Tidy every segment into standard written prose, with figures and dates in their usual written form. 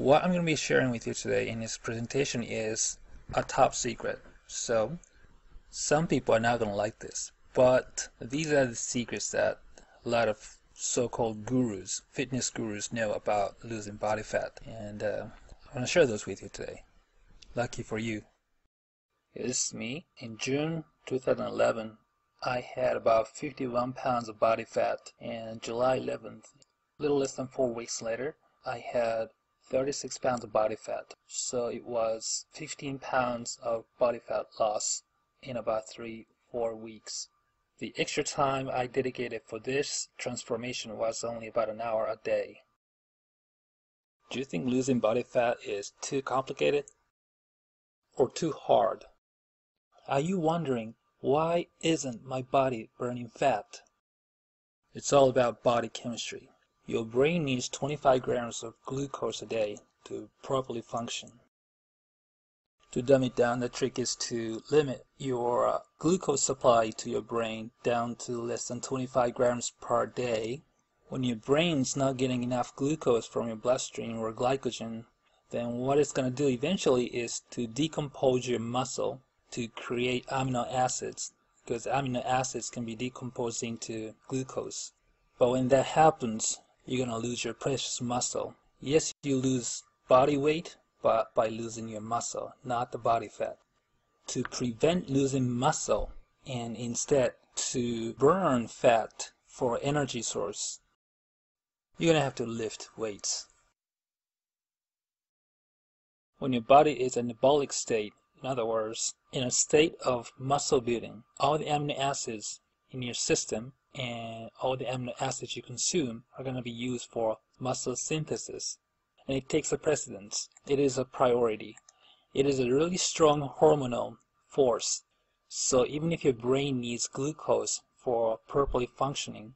What I'm going to be sharing with you today in this presentation is a top secret. So some people are not going to like this, but these are the secrets that a lot of so-called gurus, fitness gurus, know about losing body fat, and I'm going to share those with you today. Lucky for you. This is me. In June 2011, I had about 51 pounds of body fat, and July 11th, a little less than 4 weeks later, I had 36 pounds of body fat. So it was 15 pounds of body fat loss in about 3-4 weeks. The extra time I dedicated for this transformation was only about an hour a day. Do you think losing body fat is too complicated or too hard? Are you wondering, why isn't my body burning fat? It's all about body chemistry. Your brain needs 25 grams of glucose a day to properly function. To dumb it down, the trick is to limit your glucose supply to your brain down to less than 25 grams per day. When your brain's not getting enough glucose from your bloodstream or glycogen, then what it's going to do eventually is to decompose your muscle to create amino acids, because amino acids can be decomposed into glucose. But when that happens, you're going to lose your precious muscle. Yes, you lose body weight, but by losing your muscle, not the body fat. To prevent losing muscle and instead to burn fat for energy source, you're going to have to lift weights. When your body is in anabolic state, in other words, in a state of muscle building, all the amino acids in your system and all the amino acids you consume are going to be used for muscle synthesis. And it takes a precedence. It is a priority. It is a really strong hormonal force. So even if your brain needs glucose for properly functioning,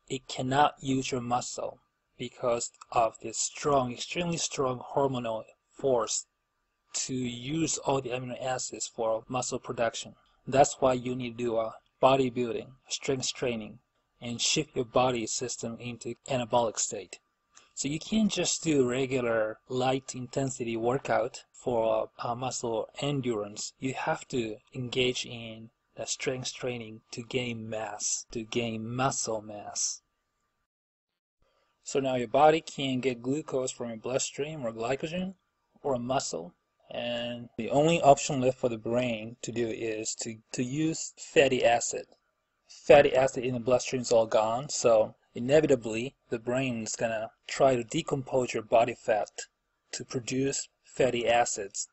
it cannot use your muscle because of this strong, extremely strong hormonal force to use all the amino acids for muscle production. That's why you need to do a bodybuilding, strength training, and shift your body system into anabolic state. So you can't just do regular light intensity workout for muscle endurance. You have to engage in the strength training to gain mass, to gain muscle mass. So now your body can get glucose from your bloodstream or glycogen or a muscle. And the only option left for the brain to do is to use fatty acid. Fatty acid in the bloodstream is all gone, so inevitably the brain is going to try to decompose your body fat to produce fatty acids.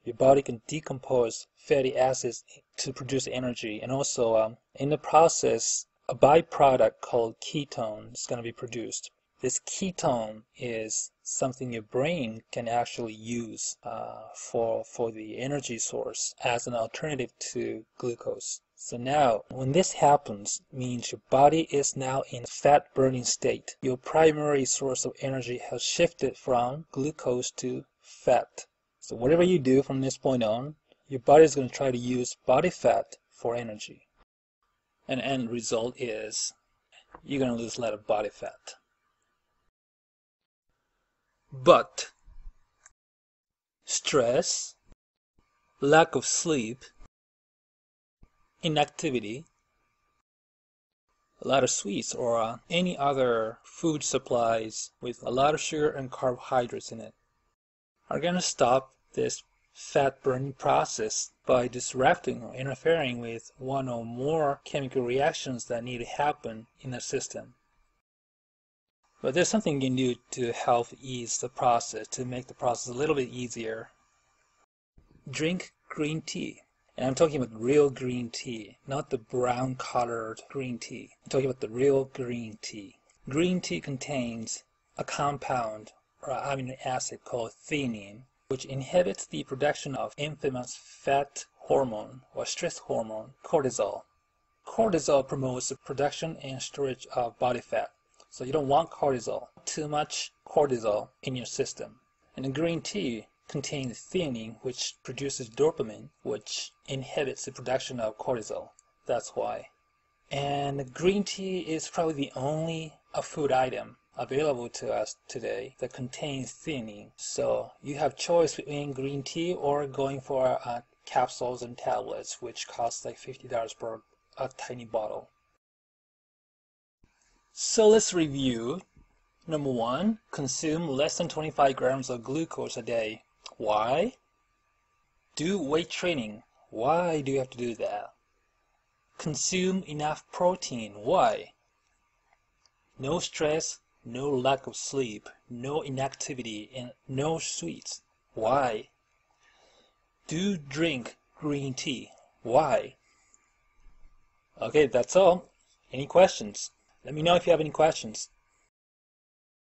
Your body can decompose fatty acids to produce energy, and also in the process a byproduct called ketone is going to be produced. This ketone is something your brain can actually use for the energy source as an alternative to glucose. So now, when this happens, means your body is now in fat burning state. Your primary source of energy has shifted from glucose to fat. So whatever you do from this point on, your body is going to try to use body fat for energy. And the end result is you're going to lose a lot of body fat. But stress, lack of sleep, inactivity, a lot of sweets or any other food supplies with a lot of sugar and carbohydrates in it are going to stop this fat burning process by disrupting or interfering with one or more chemical reactions that need to happen in the system. But there's something you can do to help ease the process, to make the process a little bit easier. Drink green tea. And I'm talking about real green tea, not the brown colored green tea. I'm talking about the real green tea. Green tea contains a compound or amino acid called theanine, which inhibits the production of infamous fat hormone or stress hormone, cortisol. Cortisol promotes the production and storage of body fat. So you don't want cortisol, too much cortisol in your system. And the green tea contains theanine, which produces dopamine, which inhibits the production of cortisol. That's why. And green tea is probably the only food item available to us today that contain theanine. So you have choice between green tea or going for capsules and tablets, which cost like $50 per a tiny bottle. So let's review. Number one, consume less than 25 grams of glucose a day. Why? Do weight training. Why do you have to do that? Consume enough protein. Why? No stress, no lack of sleep, no inactivity, and no sweets. Why? Do drink green tea. Why? Okay, that's all. Any questions? Let me know if you have any questions.